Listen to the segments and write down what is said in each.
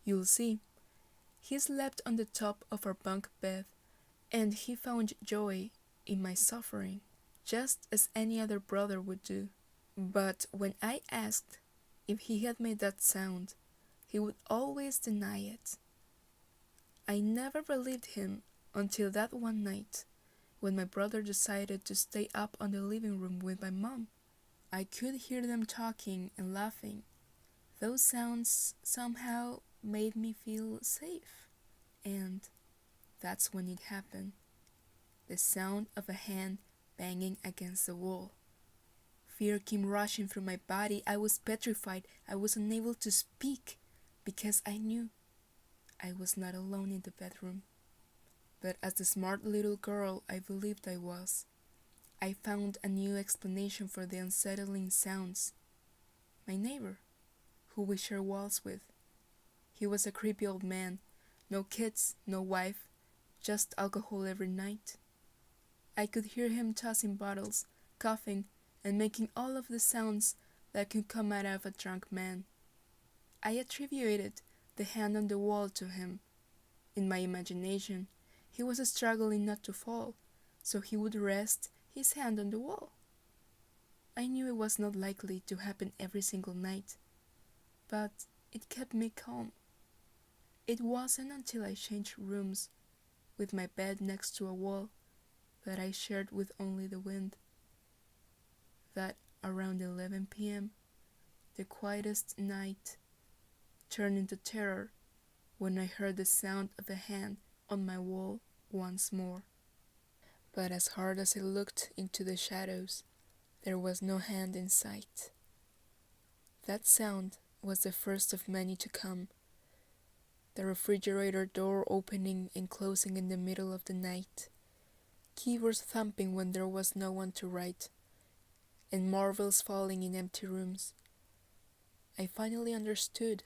You'll see, he slept on the top of our bunk bed, and he found joy in my suffering, just as any other brother would do. But when I asked if he had made that sound, he would always deny it. I never believed him until that one night when my brother decided to stay up on the living room with my mom. I could hear them talking and laughing. Those sounds somehow made me feel safe. And that's when it happened. The sound of a hand banging against the wall. Fear came rushing through my body. I was petrified. I was unable to speak because I knew I was not alone in the bedroom. But as the smart little girl I believed I was, I found a new explanation for the unsettling sounds. My neighbor, who we share walls with. He was a creepy old man. No kids, no wife, just alcohol every night. I could hear him tossing bottles, coughing, and making all of the sounds that could come out of a drunk man. I attributed the hand on the wall to him. In my imagination, he was struggling not to fall, so he would rest his hand on the wall. I knew it was not likely to happen every single night, but it kept me calm. It wasn't until I changed rooms, with my bed next to a wall that I shared with only the wind, that around 11 p.m., the quietest night turned into terror when I heard the sound of a hand on my wall once more. But as hard as I looked into the shadows, there was no hand in sight. That sound was the first of many to come. The refrigerator door opening and closing in the middle of the night, keyboards thumping when there was no one to write, and marbles falling in empty rooms. I finally understood.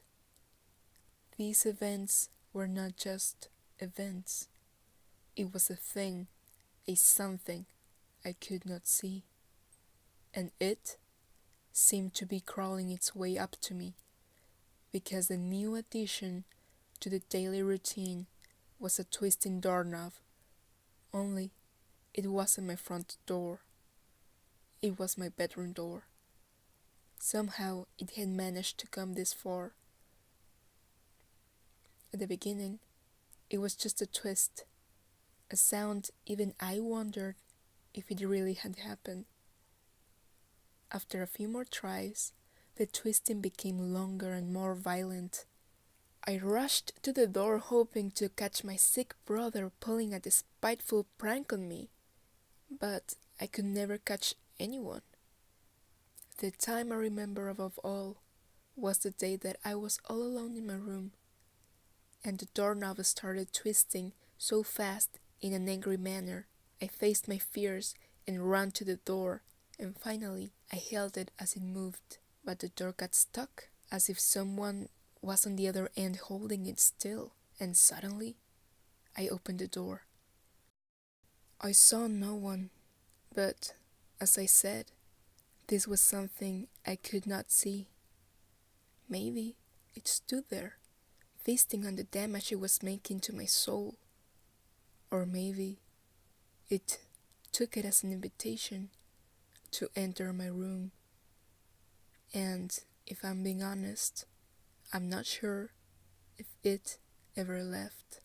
These events were not just events. It was a thing, a something I could not see. And it seemed to be crawling its way up to me, because the new addition to the daily routine was a twisting doorknob, only it wasn't my front door. It was my bedroom door. Somehow it had managed to come this far. At the beginning, it was just a twist, a sound even I wondered if it really had happened. After a few more tries, the twisting became longer and more violent. I rushed to the door hoping to catch my sick brother pulling a despiteful prank on me, but I could never catch anyone. The time I remember above all was the day that I was all alone in my room, and the doorknob started twisting so fast in an angry manner. I faced my fears and ran to the door, and finally I held it as it moved, but the door got stuck, as if someone was on the other end holding it still, and suddenly I opened the door. I saw no one, but, as I said, this was something I could not see. Maybe it stood there, feasting on the damage it was making to my soul. Or maybe it took it as an invitation to enter my room. And if I'm being honest, I'm not sure if it ever left.